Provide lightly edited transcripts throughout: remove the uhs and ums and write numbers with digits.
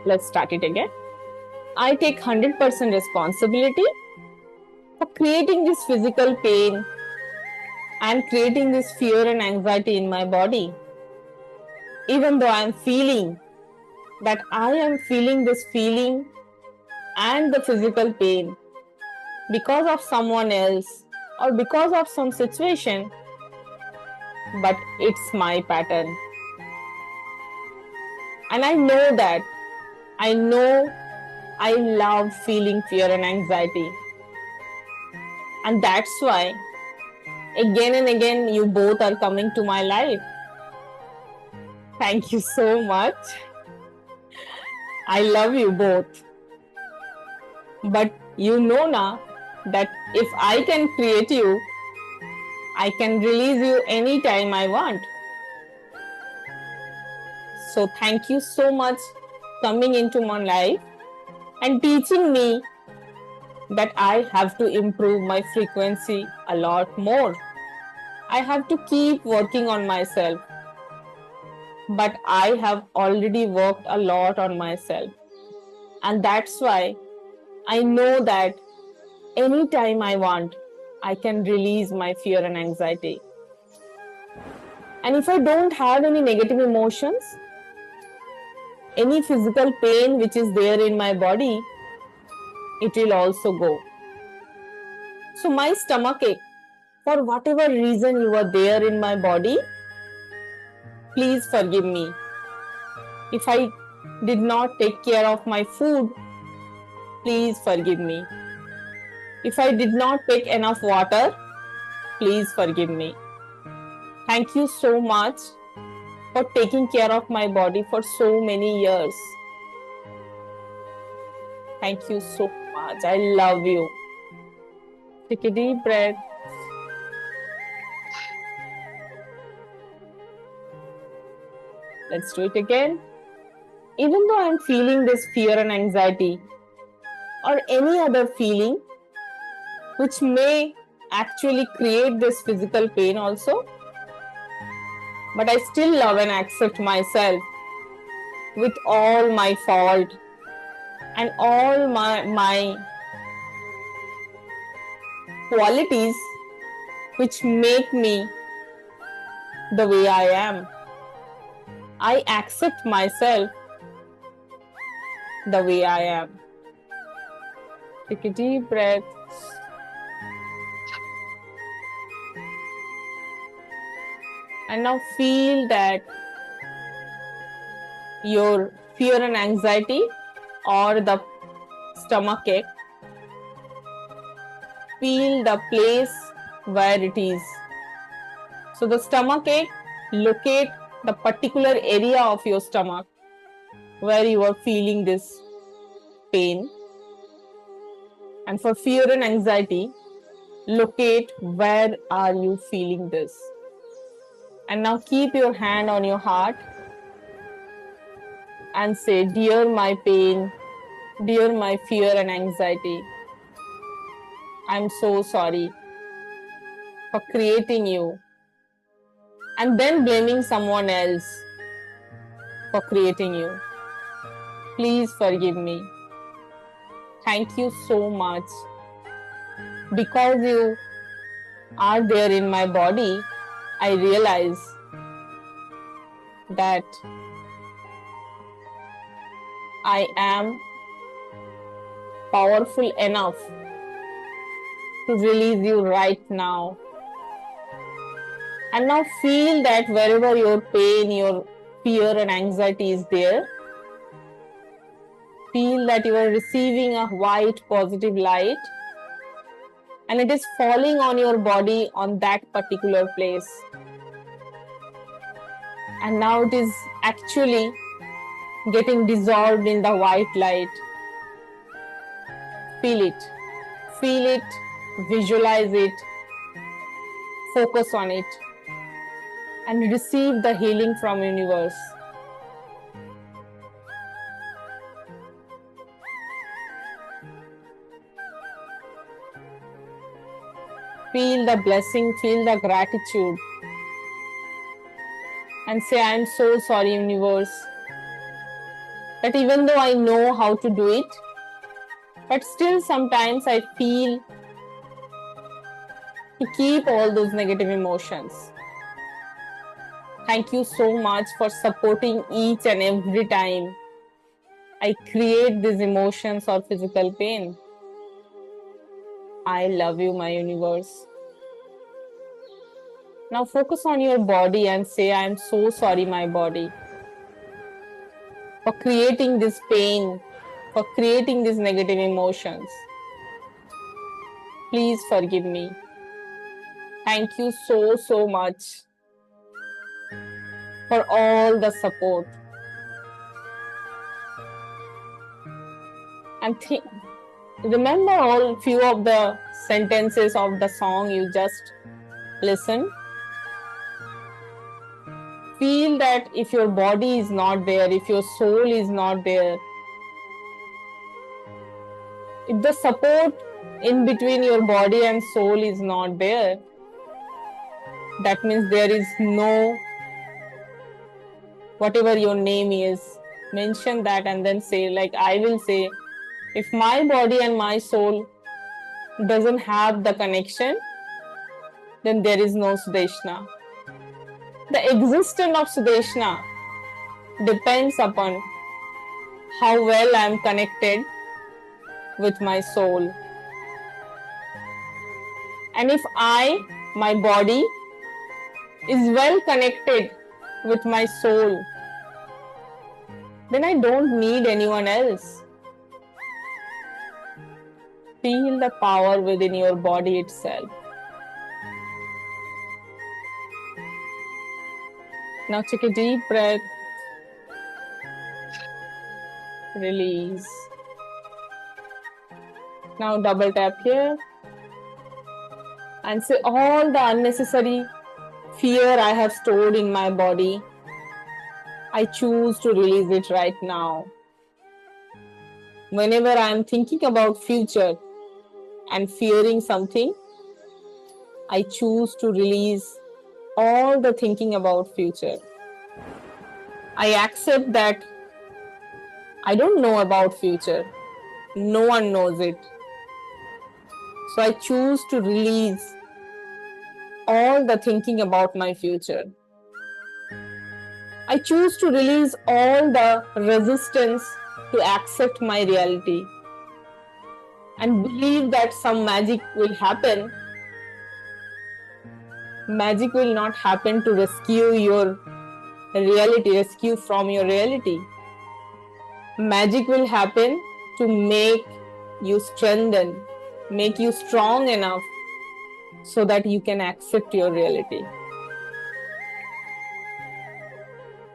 Let's start it again. I take 100% responsibility for creating this physical pain and creating this fear and anxiety in my body. Even though I am feeling that I am feeling this feeling and the physical pain because of someone else or because of some situation, but it's my pattern. And I know that. I know I love feeling fear and anxiety. And that's why again and again you both are coming to my life. Thank you so much. I love you both. But you know now that if I can create you, I can release you anytime I want. So thank you so much coming into my life and teaching me that I have to improve my frequency a lot more. I have to keep working on myself. But I have already worked a lot on myself. And that's why I know that anytime I want, I can release my fear and anxiety. And if I don't have any negative emotions, any physical pain which is there in my body, it will also go. So my stomach ache, for whatever reason you are there in my body, please forgive me. If I did not take care of my food, please forgive me. If I did not take enough water, please forgive me. Thank you so much for taking care of my body for so many years. Thank you so much. I love you. Take a deep breath. Let's do it again. Even though I'm feeling this fear and anxiety or any other feeling which may actually create this physical pain also, but I still love and accept myself with all my fault and all my qualities which make me the way I am. I accept myself the way I am. Take a deep breath. And now feel that your fear and anxiety or the stomach ache, feel the place where it is. So the stomach ache, locate the particular area of your stomach where you are feeling this pain. And for fear and anxiety, locate where are you feeling this. And now keep your hand on your heart and say, dear my pain, dear my fear and anxiety, I'm so sorry for creating you. And then blaming someone else for creating you. Please forgive me. Thank you so much. Because you are there in my body, I realize that I am powerful enough to release you right now. And now feel that wherever your pain, your fear and anxiety is there, feel that you are receiving a white positive light and it is falling on your body on that particular place. And now it is actually getting dissolved in the white light. Feel it, visualize it, focus on it, and receive the healing from universe. Feel the blessing, feel the gratitude. And say, I am so sorry, universe. That even though I know how to do it, but still sometimes I feel to keep all those negative emotions. Thank you so much for supporting each and every time I create these emotions or physical pain. I love you, my universe. Now focus on your body and say, I am so sorry, my body, for creating this pain, for creating these negative emotions. Please forgive me. Thank you so, so much for all the support. And remember all few of the sentences of the song you just listened. Feel that if your body is not there, if your soul is not there, if the support in between your body and soul is not there, that means there is no, whatever your name is, mention that and then say, like I will say, if my body and my soul doesn't have the connection, then there is no Sudeshna. The existence of Sudeshna depends upon how well I am connected with my soul. And if my body, is well connected with my soul, then I don't need anyone else. Feel the power within your body itself. Now take a deep breath. Release. Now double tap here and say all the unnecessary fear I have stored in my body, I choose to release it right now. Whenever I am thinking about future and fearing something, I choose to release all the thinking about future. I accept that I don't know about future. No one knows it. So I choose to release all the thinking about my future. I choose to release all the resistance to accept my reality and believe that some magic will happen. Magic will not happen to rescue your reality, rescue from your reality. Magic will happen to make you strengthen, make you strong enough so that you can accept your reality.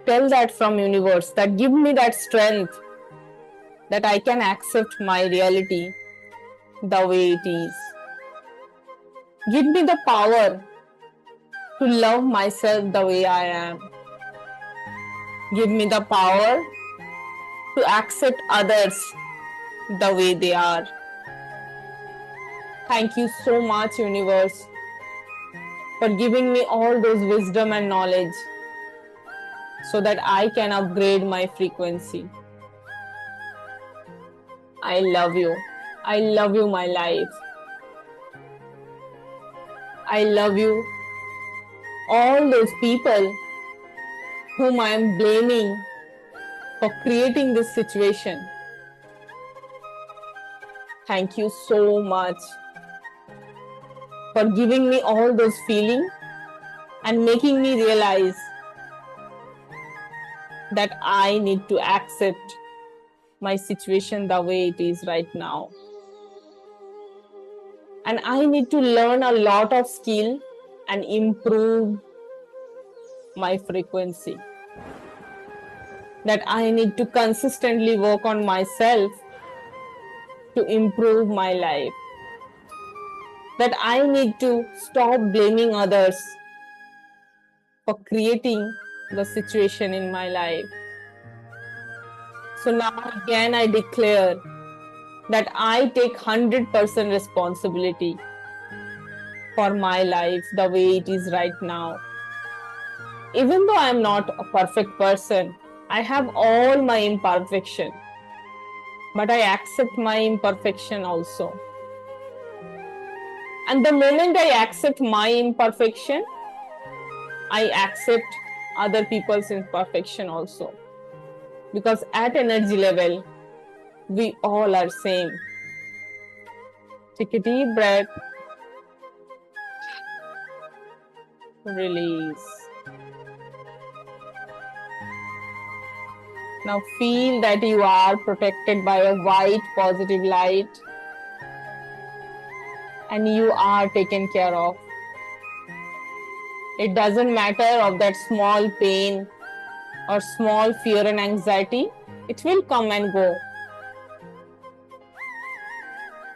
Tell that from universe, that give me that strength that I can accept my reality the way it is. Give me the power to love myself the way I am. Give me the power to accept others the way they are. Thank you so much, universe, for giving me all those wisdom and knowledge so that I can upgrade my frequency. I love you. I love you, my life. I love you. All those people whom I am blaming for creating this situation. Thank you so much for giving me all those feelings and making me realize that I need to accept my situation the way it is right now. And I need to learn a lot of skill and improve my frequency. That I need to consistently work on myself to improve my life. That I need to stop blaming others for creating the situation in my life. So now again I declare that I take 100% responsibility for my life the way it is right now. Even though I am not a perfect person, I have all my imperfection, but I accept my imperfection also. And the moment I accept my imperfection, I accept other people's imperfection also. Because at energy level, we all are same. Take a deep breath. Release. Now feel that you are protected by a white positive light and you are taken care of. It doesn't matter of that small pain or small fear and anxiety. It will come and go.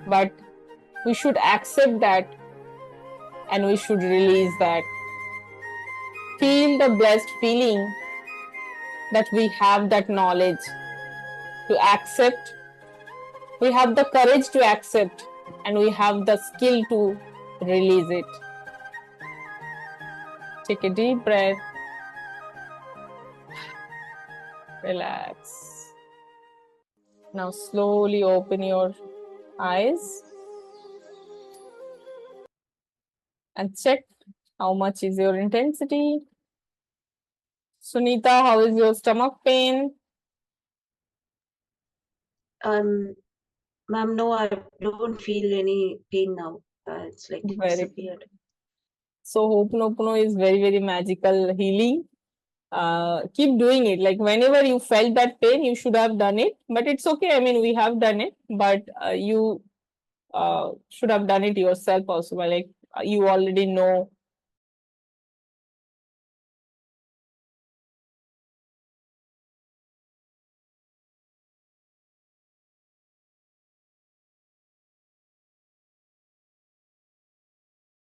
But we should accept that and we should release that. Feel the blessed feeling that we have that knowledge to accept. We have the courage to accept and we have the skill to release it. Take a deep breath. Relax. Now slowly open your eyes and check how much is your intensity. Sunita, how is your stomach pain? Ma'am, no, I don't feel any pain now. It's like it Very good. disappeared. So Ho'oponopono is very, very magical healing. Keep doing it. Like whenever you felt that pain, you should have done it. But it's okay. I mean, we have done it, but you should have done it yourself also. Like you already know